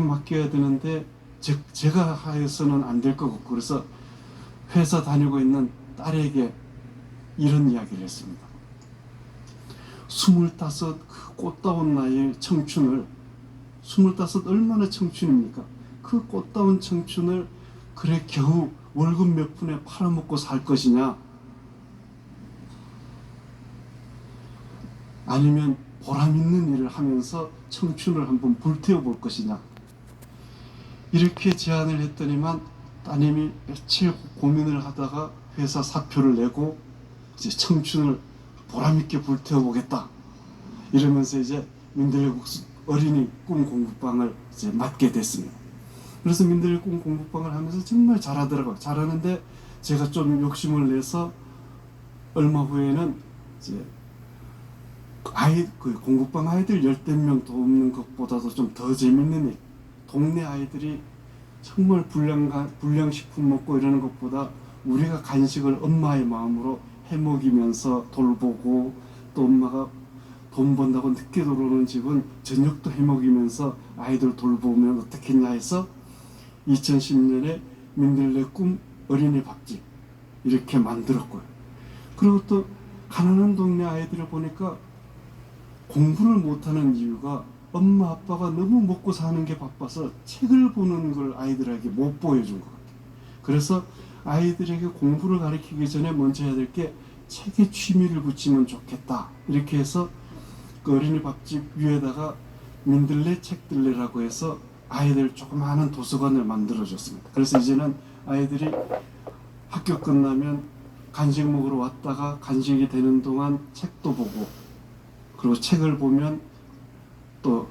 맡겨야 되는데 제가 하여서는 안 될 것 같고, 그래서 회사 다니고 있는 딸에게 이런 이야기를 했습니다. 25, 그 꽃다운 나이의 청춘을, 25 얼마나 청춘입니까? 그 꽃다운 청춘을 그래 겨우 월급 몇 푼에 팔아먹고 살 것이냐, 아니면 보람 있는 일을 하면서 청춘을 한번 불태워 볼 것이냐, 이렇게 제안을 했더니만 따님이 며칠 고민을 하다가 회사 사표를 내고 이제 청춘을 보람있게 불태워보겠다 이러면서 이제 민들레 어린이 꿈 공부방을 이제 맡게 됐습니다. 그래서 민들레 꿈 공부방을 하면서 정말 잘하더라고요. 잘하는데 제가 좀 욕심을 내서 얼마 후에는 이제 그 공부방 아이들 10명 돕는 것보다도 좀 더 재밌는 일, 동네 아이들이 정말 불량식품 먹고 이러는 것보다 우리가 간식을 엄마의 마음으로 해먹이면서 돌보고, 또 엄마가 돈 번다고 늦게 들어오는 집은 저녁도 해먹이면서 아이들 돌보면 어떻겠냐 해서 2010년에 민들레 꿈 어린이 밥집 이렇게 만들었고요. 그리고 또 가난한 동네 아이들을 보니까 공부를 못하는 이유가 엄마 아빠가 너무 먹고 사는 게 바빠서 책을 보는 걸 아이들에게 못 보여준 것 같아요. 그래서 아이들에게 공부를 가르치기 전에 먼저 해야 될 게 책에 취미를 붙이면 좋겠다, 이렇게 해서 그 어린이 밥집 위에다가 민들레 책들레라고 해서 아이들 조그마한 도서관을 만들어줬습니다. 그래서 이제는 아이들이 학교 끝나면 간식 먹으러 왔다가 간식이 되는 동안 책도 보고, 그리고 책을 보면 또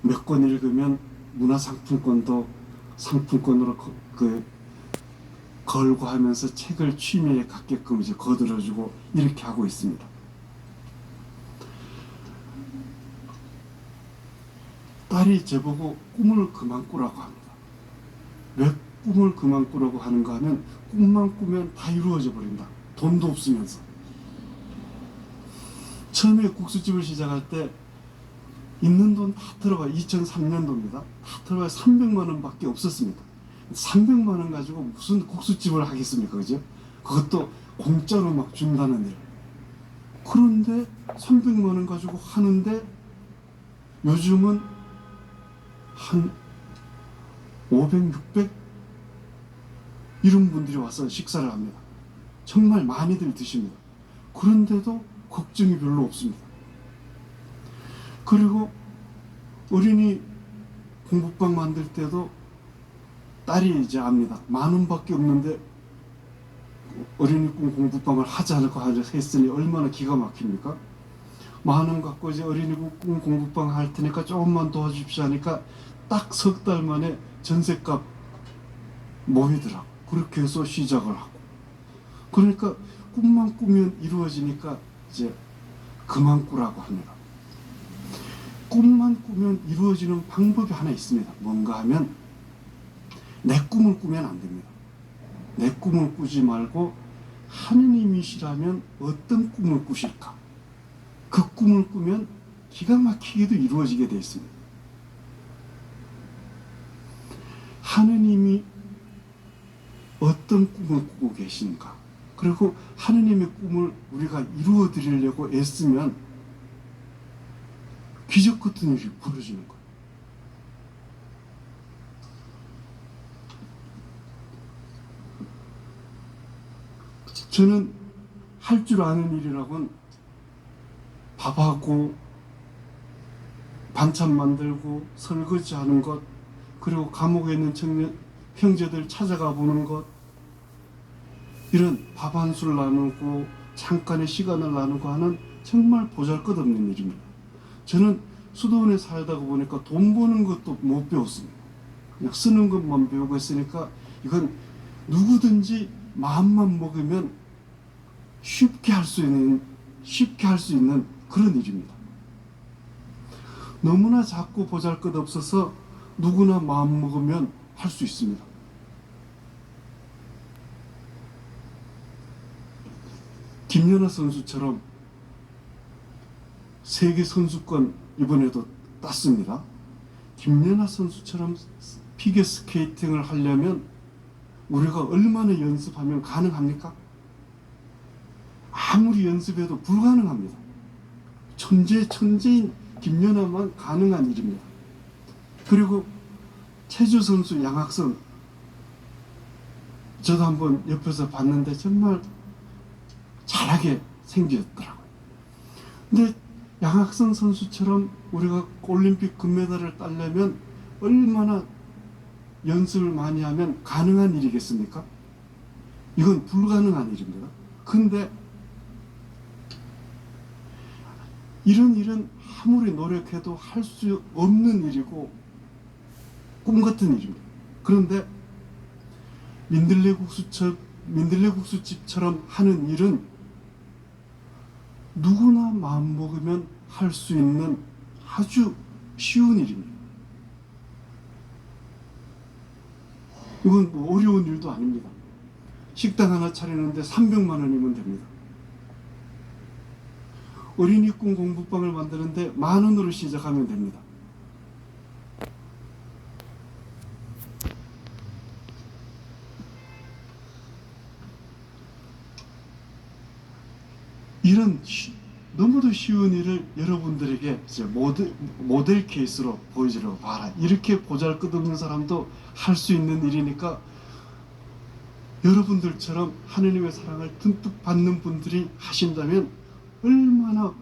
몇 권 읽으면 문화상품권도 상품권으로 걸고 하면서 책을 취미에 갖게끔 이제 거들어주고 이렇게 하고 있습니다. 딸이 저보고 꿈을 그만 꾸라고 합니다. 왜 꿈을 그만 꾸라고 하는가 하면, 꿈만 꾸면 다 이루어져 버린다, 돈도 없으면서. 처음에 국수집을 시작할 때 있는 돈 다 들어가, 2003년도입니다. 다 들어가 300만 원밖에 없었습니다. 300만 원 가지고 무슨 국수집을 하겠습니까, 그죠? 그것도 공짜로 막 준다는 일. 그런데 300만 원 가지고 하는데 요즘은 한 500, 600 이런 분들이 와서 식사를 합니다. 정말 많이들 드십니다. 그런데도 걱정이 별로 없습니다. 그리고 어린이 공부방 만들 때도 딸이 이제 압니다. 10,000원밖에 없는데 어린이 꿈 공부방을 하자고 했으니 얼마나 기가 막힙니까? 10,000원 갖고 이제 어린이 꿈 공부방 할 테니까 조금만 도와주십시오 하니까 딱 석 달 만에 전셋값 모이더라고. 그렇게 해서 시작을 하고. 그러니까 꿈만 꾸면 이루어지니까 이제 그만 꾸라고 합니다. 꿈만 꾸면 이루어지는 방법이 하나 있습니다. 뭔가 하면 내 꿈을 꾸면 안 됩니다. 내 꿈을 꾸지 말고 하느님이시라면 어떤 꿈을 꾸실까? 그 꿈을 꾸면 기가 막히게도 이루어지게 되어 있습니다. 하느님이 어떤 꿈을 꾸고 계신가? 그리고 하느님의 꿈을 우리가 이루어 드리려고 애쓰면 기적 같은 일이 벌어지는 거예요. 저는 할 줄 아는 일이라고는 밥하고 반찬 만들고 설거지하는 것, 그리고 감옥에 있는 형제들 찾아가 보는 것, 이런 밥 한 술 나누고 잠깐의 시간을 나누고 하는 정말 보잘것없는 일입니다. 저는 수도원에 살다가 보니까 돈 버는 것도 못 배웠습니다. 그냥 쓰는 것만 배우고 있으니까 이건 누구든지 마음만 먹으면 쉽게 할 수 있는 그런 일입니다. 너무나 작고 보잘것없어서 누구나 마음 먹으면 할 수 있습니다. 김연아 선수처럼 세계 선수권 이번에도 땄습니다. 김연아 선수처럼 피겨스케이팅을 하려면 우리가 얼마나 연습하면 가능합니까? 아무리 연습해도 불가능합니다. 천재인 김연아만 가능한 일입니다. 그리고 체조 선수 양학선, 저도 한번 옆에서 봤는데 정말 잘하게 생겼더라고요. 근데 양학선 선수처럼 우리가 올림픽 금메달을 따려면 얼마나 연습을 많이 하면 가능한 일이겠습니까? 이건 불가능한 일입니다. 근데 이런 일은 아무리 노력해도 할 수 없는 일이고 꿈 같은 일입니다. 그런데 민들레국수집처럼 하는 일은 누구나 마음먹으면 할 수 있는 아주 쉬운 일입니다. 이건 뭐 어려운 일도 아닙니다. 식당 하나 차리는데 300만 원이면 됩니다. 어린이 꿈 공부방을 만드는데 10,000원으로 시작하면 됩니다. 이런 너무도 쉬운 일을 여러분들에게 이제 모델 케이스로 보여주려고 봐라. 이렇게 보잘것없는 사람도 할 수 있는 일이니까 여러분들처럼 하느님의 사랑을 듬뿍 받는 분들이 하신다면 얼마나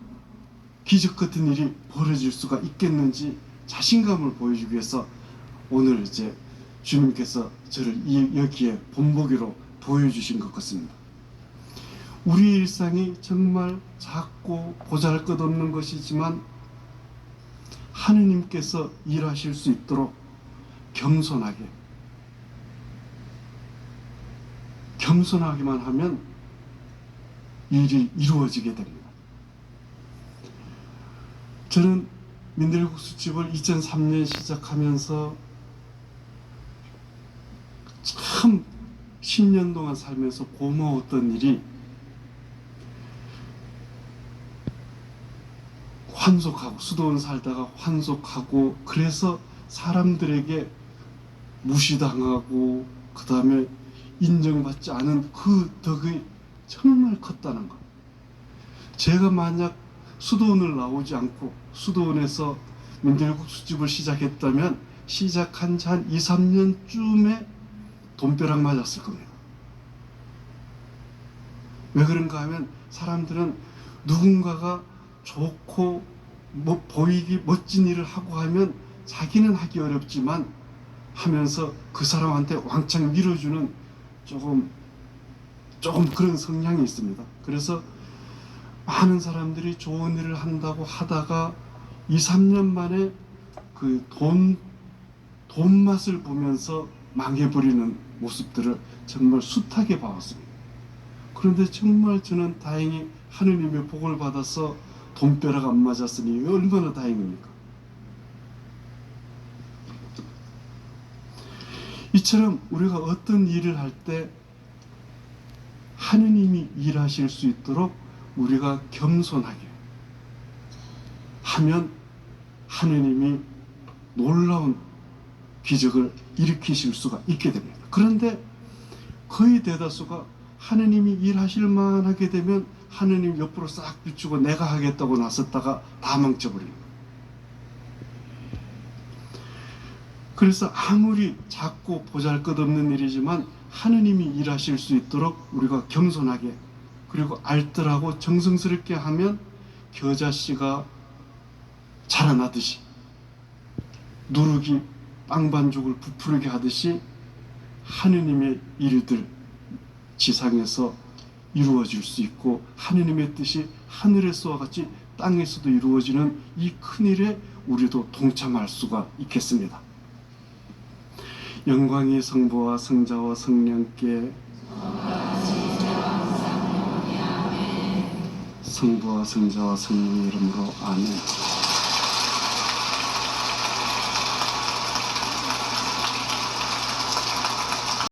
기적 같은 일이 벌어질 수가 있겠는지 자신감을 보여주기 위해서 오늘 이제 주님께서 저를 여기에 본보기로 보여주신 것 같습니다. 우리의 일상이 정말 작고 보잘것없는 것이지만 하느님께서 일하실 수 있도록 겸손하기만 하면 일이 이루어지게 됩니다. 저는 민들국수집을 2003년 시작하면서 참 10년 동안 살면서 고마웠던 일이 수도원 살다가 환속하고 그래서 사람들에게 무시당하고 그 다음에 인정받지 않은 그 덕이 정말 컸다는 것. 제가 만약 수도원을 나오지 않고 수도원에서 민들국수집을 시작했다면 시작한 지 한 2, 3년쯤에 돈벼락 맞았을 겁니다. 왜 그런가 하면 사람들은 누군가가 좋고 보이기 멋진 일을 하고 하면 자기는 하기 어렵지만 하면서 그 사람한테 왕창 밀어주는 조금 그런 성향이 있습니다. 그래서 많은 사람들이 좋은 일을 한다고 하다가 2, 3년 만에 그 돈 맛을 보면서 망해버리는 모습들을 정말 숱하게 봐왔습니다. 그런데 정말 저는 다행히 하느님의 복을 받아서 돈벼락 안 맞았으니 얼마나 다행입니까? 이처럼 우리가 어떤 일을 할 때 하느님이 일하실 수 있도록 우리가 겸손하게 하면 하느님이 놀라운 기적을 일으키실 수가 있게 됩니다. 그런데 거의 대다수가 하느님이 일하실 만하게 되면 하느님 옆으로 싹 비추고 내가 하겠다고 나섰다가 다 망쳐버립니다. 그래서 아무리 작고 보잘것없는 일이지만 하느님이 일하실 수 있도록 우리가 겸손하게 그리고 알뜰하고 정성스럽게 하면 겨자씨가 자라나듯이 누룩이 빵반죽을 부풀게 하듯이 하느님의 일들 지상에서 이루어질 수 있고 하느님의 뜻이 하늘에서와 같이 땅에서도 이루어지는 이 큰일에 우리도 동참할 수가 있겠습니다. 영광이 성부와 성자와 성령께 성부와 성자와 성령의 이름으로 아멘.